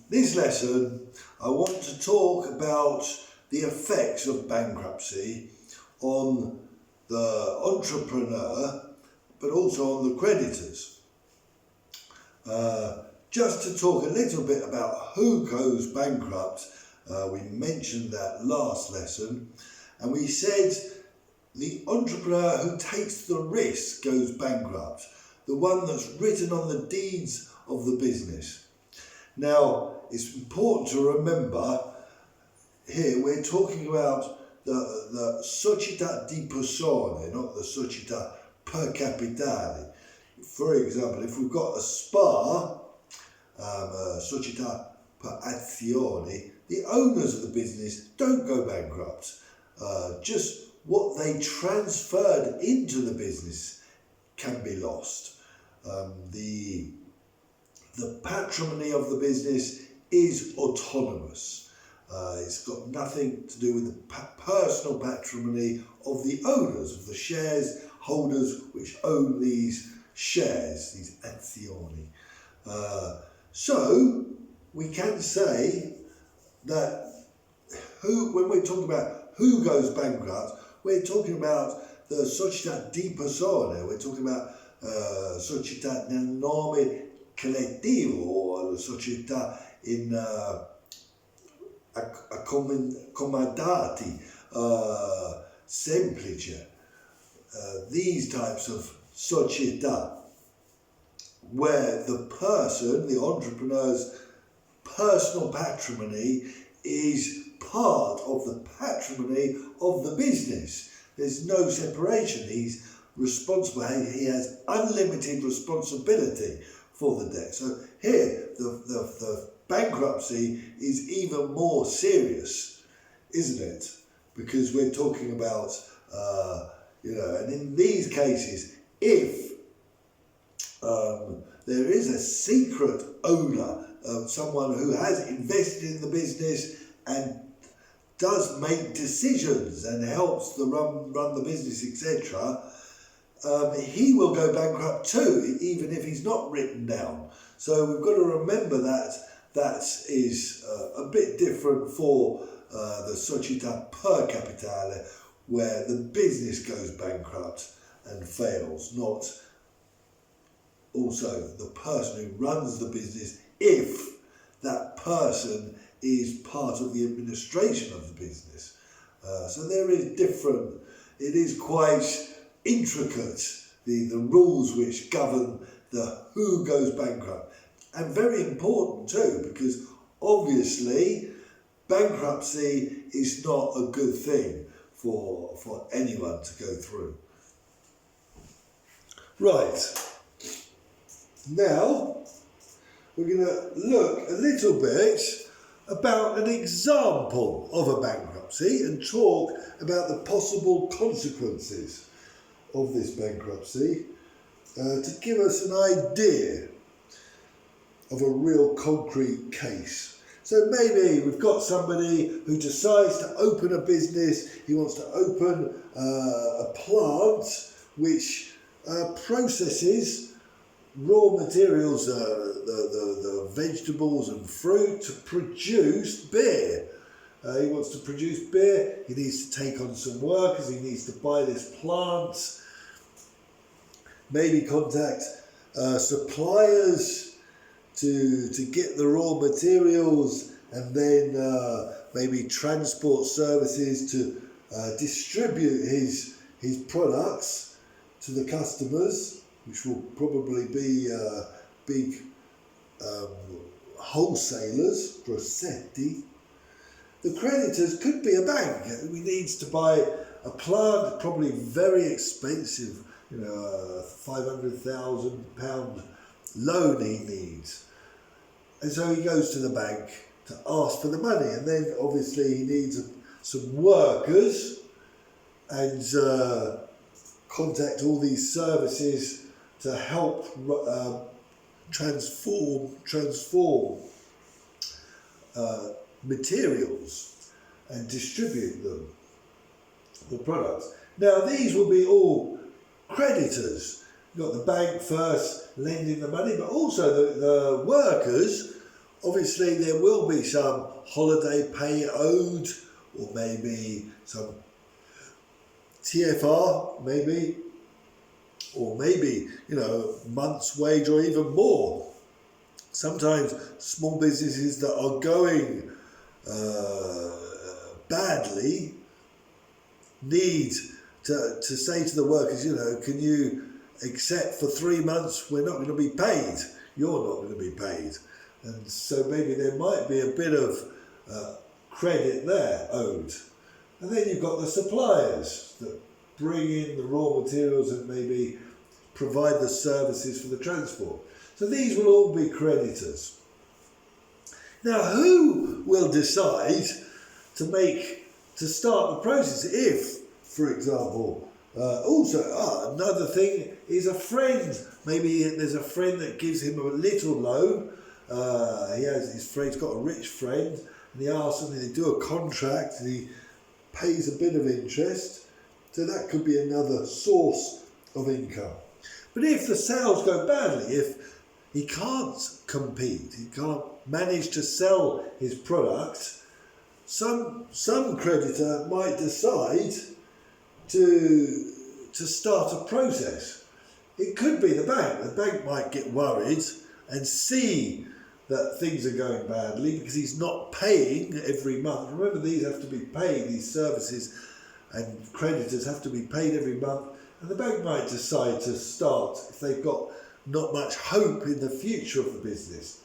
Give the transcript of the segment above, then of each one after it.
This lesson, I want to talk about the effects of bankruptcy on the entrepreneur, but also on the creditors. Just to talk a little bit about who goes bankrupt, we mentioned that last lesson, and we said the entrepreneur who takes the risk goes bankrupt, the one that's written on the deeds of the business. Now, it's important to remember here we're talking about the società di persone, not the società per capitale. For example, if we've got a SPA, società per azioni, the owners of the business don't go bankrupt. Just what they transferred into the business can be lost. The patrimony of the business is autonomous. It's got nothing to do with the personal patrimony of the owners, of the shares holders which own these shares, these azioni. So we can say that when we're talking about who goes bankrupt, we're talking about the società di persone, we're talking about società nel nome collettivo, or the società in accomodati, semplice. These types of società, where the person, the entrepreneur's personal patrimony is part of the patrimony of the business. There's no separation. He's responsible. He has unlimited responsibility for the debt. So here, the bankruptcy is even more serious, isn't it? Because we're talking about, and in these cases, if there is a secret owner, someone who has invested in the business and does make decisions and helps to run the business, etc., he will go bankrupt too, even if he's not written down. So we've got to remember that is a bit different for the società per capitale, where the business goes bankrupt and fails, not also the person who runs the business, if that person is part of the administration of the business. So there is different, it is quite intricate, the rules which govern the who goes bankrupt, and very important too, because obviously bankruptcy is not a good thing for anyone to go through. Right, now we're going to look a little bit about an example of a bankruptcy and talk about the possible consequences of this bankruptcy to give us an idea of a real concrete case. So maybe we've got somebody who decides to open a business. He wants to open a plant which processes raw materials, the vegetables and fruit, to produce beer. He wants to produce beer. He needs to take on some workers. He needs to buy this plant. Maybe contact suppliers to get the raw materials, and then maybe transport services to distribute his products to the customers, which will probably be big wholesalers, grossetti. The creditors could be a bank who needs to buy a plant, probably very expensive, £500,000 loan he needs. And so he goes to the bank to ask for the money, and then obviously he needs some workers and contact all these services to help transform materials and distribute them, the products. Now these will be all creditors. You've got the bank first lending the money, but also the workers Obviously there will be some holiday pay owed, or maybe some TFR, maybe, or maybe, month's wage or even more. Sometimes small businesses that are going badly need to say to the workers, can you accept for 3 months we're not going to be paid, you're not going to be paid. And so maybe there might be a bit of credit there owed. And then you've got the suppliers that bring in the raw materials and maybe provide the services for the transport. So these will all be creditors. Now, who will decide to start the process if, for example, another thing is a friend. Maybe there's a friend that gives him a little loan. He's got a rich friend, and he asks him, they do a contract, and he pays a bit of interest. So that could be another source of income. But if the sales go badly, if he can't compete, he can't manage to sell his product, some creditor might decide to start a process. It could be the bank. The bank might get worried and see that things are going badly because he's not paying every month. Remember, these have to be paid, these services and creditors have to be paid every month. And the bank might decide to start if they've got not much hope in the future of the business.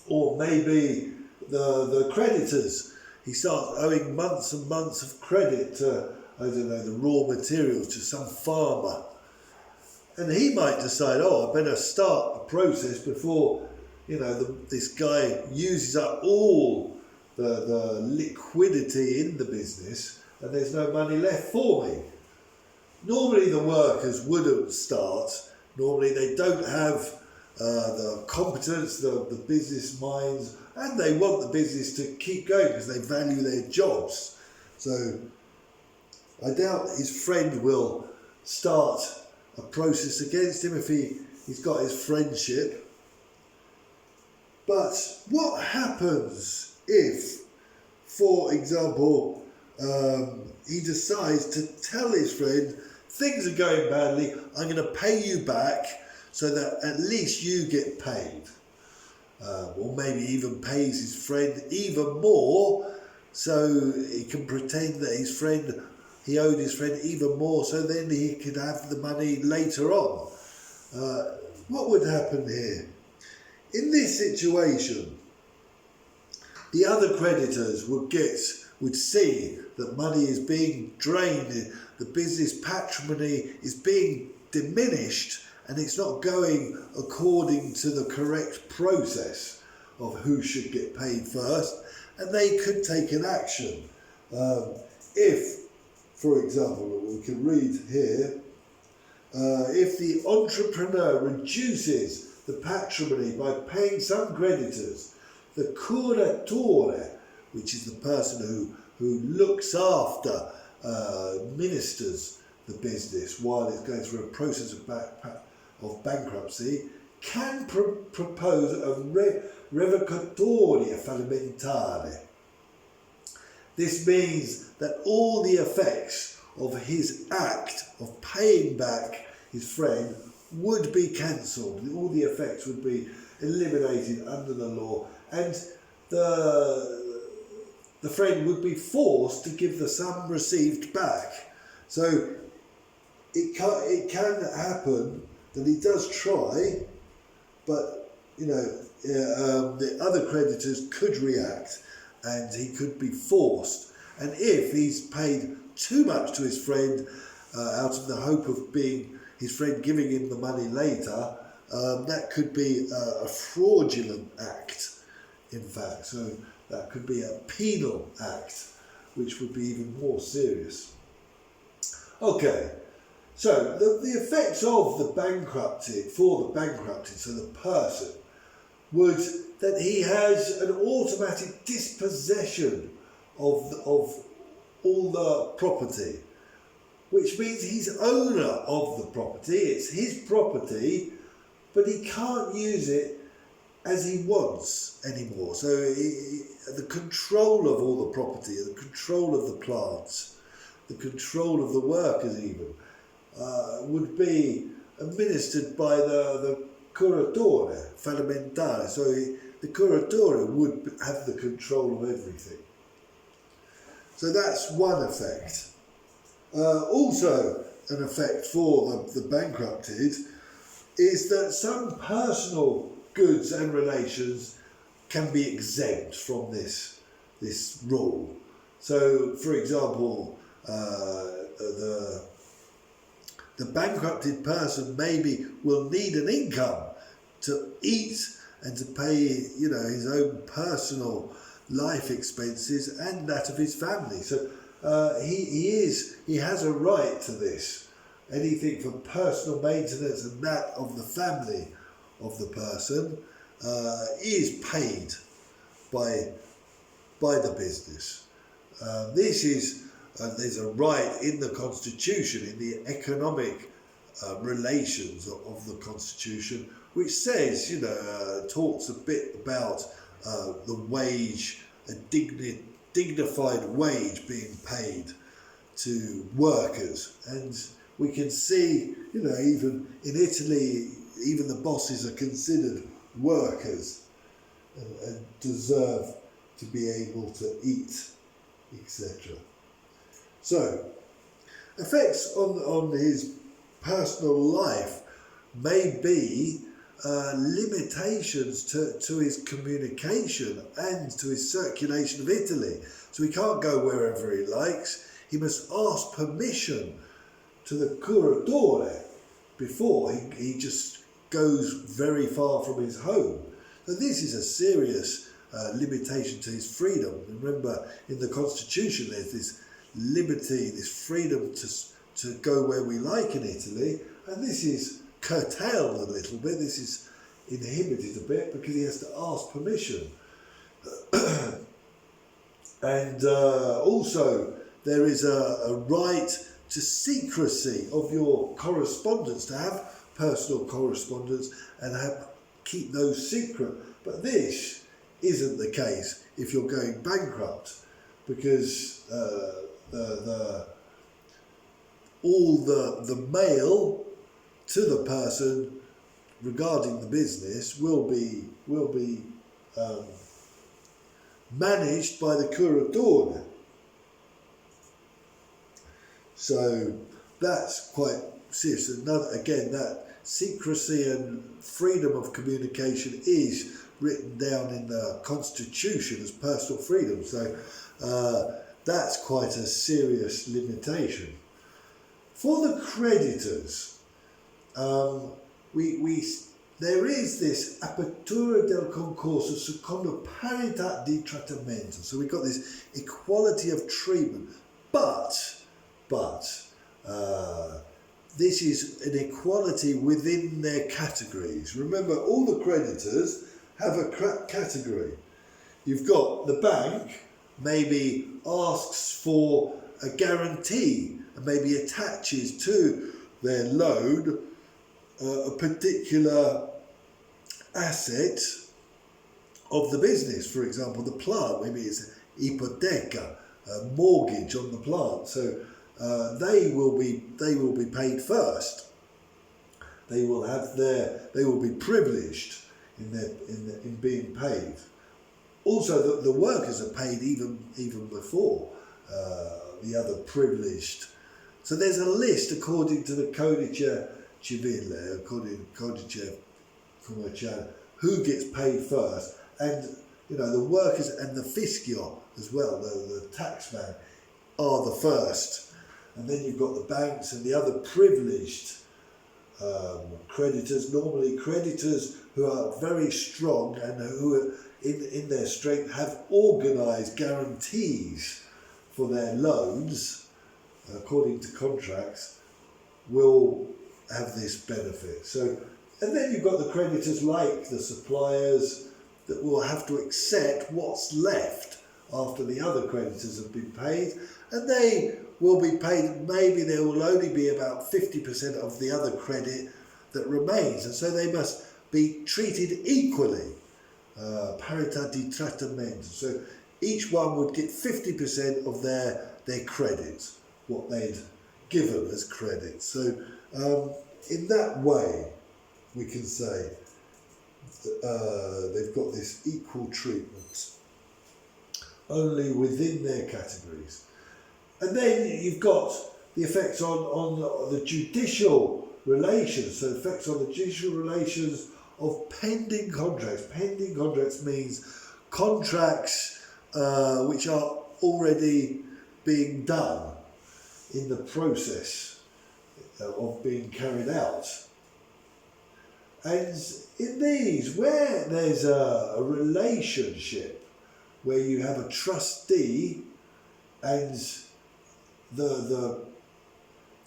Or maybe the creditors, he starts owing months and months of credit to, the raw materials to some farmer. And he might decide, I better start the process before, this guy uses up all the liquidity in the business and there's no money left for me. Normally the workers wouldn't start. Normally they don't have the competence, the business minds, and they want the business to keep going because they value their jobs. So I doubt his friend will start a process against him if he's got his friendship. But what happens if, for example, he decides to tell his friend, things are going badly, I'm going to pay you back so that at least you get paid. Or maybe even pays his friend even more so he can pretend that he owed his friend even more so then he could have the money later on. What would happen here? In this situation, the other creditors would see that money is being drained, the business patrimony is being diminished, and it's not going according to the correct process of who should get paid first, and they could take an action. If, for example, we can read here, if the entrepreneur reduces the patrimony by paying some creditors, the curatore, which is the person who looks after, ministers the business while it's going through a process of bankruptcy, can propose a revocatoria fallimentare. This means that all the effects of his act of paying back his friend would be cancelled. All the effects would be eliminated under the law, and the friend would be forced to give the sum received back. So it can happen that he does try, but the other creditors could react and he could be forced. And if he's paid too much to his friend out of the hope of his friend giving him the money later, that could be a fraudulent act, in fact. So that could be a penal act, which would be even more serious. Okay, so the effects of the bankrupted, so the person, would that he has an automatic dispossession of all the property, which means he's owner of the property. It's his property, but he can't use it as he wants anymore. So the control of all the property, the control of the plants, the control of the workers even, would be administered by the curatore fallimentare. So the curatore would have the control of everything. So that's one effect. Also an effect for the bankrupted is that some personal goods and relations can be exempt from this rule. So, for example, the bankrupted person maybe will need an income to eat and to pay, his own personal life expenses and that of his family. So he has a right to this. Anything for personal maintenance and that of the family of the person is paid by the business. There's a right in the Constitution, in the economic relations of the Constitution, which says, talks a bit about the wage, a dignified wage being paid to workers. And we can see, even in Italy, even the bosses are considered workers and deserve to be able to eat, etc. So, effects on his personal life may be limitations to his communication and to his circulation of Italy. So he can't go wherever he likes. He must ask permission to the curatore before he just goes very far from his home. So this is a serious limitation to his freedom. Remember, in the Constitution there's this liberty, this freedom to go where we like in Italy, and this is curtailed a little bit, this is inhibited a bit because he has to ask permission. And also there is a right to secrecy of your correspondence, to have personal correspondence and keep those secret. But this isn't the case if you're going bankrupt, because all the mail to the person regarding the business will be managed by the curatore. So that's quite serious. Again, that secrecy and freedom of communication is written down in the Constitution as personal freedom. So that's quite a serious limitation. For the creditors, there is this apertura del concorso secondo parità di trattamento. So we've got this equality of treatment, but this is an equality within their categories. Remember, all the creditors have a category. You've got the bank maybe asks for a guarantee and maybe attaches to their loan a particular asset of the business. For example, the plant, maybe it's an ipoteca, a mortgage on the plant. So they will be paid first. They will be privileged in being paid. Also, the workers are paid even before the other privileged. So there's a list according to the Codice Civile, according to Codice commerciale, who gets paid first, and the workers and the fiscio as well, the taxman, are the first. And then you've got the banks and the other privileged creditors, normally creditors who are very strong and who in their strength have organised guarantees for their loans according to contracts, will have this benefit. So, and then you've got the creditors like the suppliers that will have to accept what's left after the other creditors have been paid, and they will be paid, maybe there will only be about 50% of the other credit that remains, and so they must be treated equally. parità di trattamento. So each one would get 50% of their credit, what they'd given as credit. So in that way, we can say they've got this equal treatment, only within their categories. And then you've got the effects on the judicial relations, so effects on the judicial relations of pending contracts. Pending contracts means contracts which are already being done in the process of being carried out. And in these, where there's a relationship where you have a trustee and the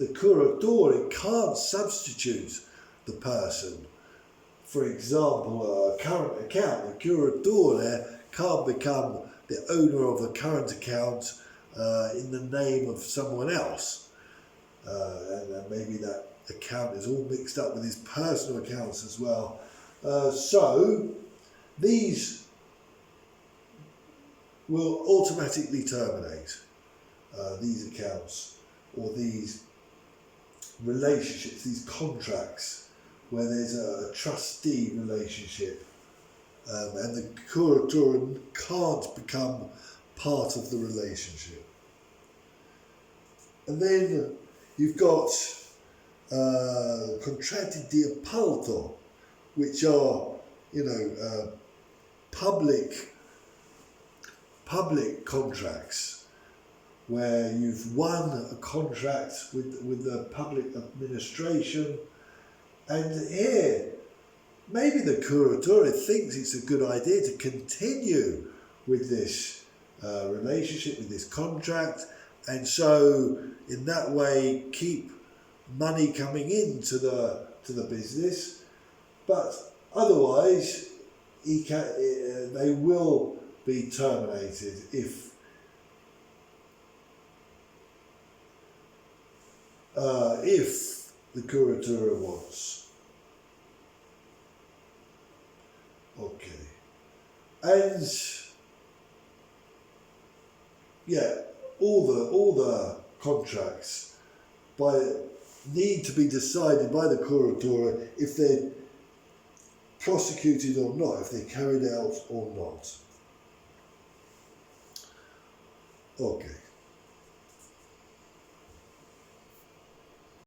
curatore can't substitute the person. For example, a current account, the curatore can't become the owner of a current account in the name of someone else. And maybe that account is all mixed up with his personal accounts as well. So these will automatically terminate, these accounts or these relationships, these contracts where there's a trustee relationship and the curatore can't become part of the relationship. And then you've got contratti di appalto, which are, public contracts where you've won a contract with the public administration, and here maybe the curatore thinks it's a good idea to continue with this relationship, with this contract, and so in that way keep money coming into the business, but otherwise they will be terminated if the curatore wants. Okay, and all the contracts need to be decided by the curatore if they're prosecuted or not, if they're carried out or not. Okay.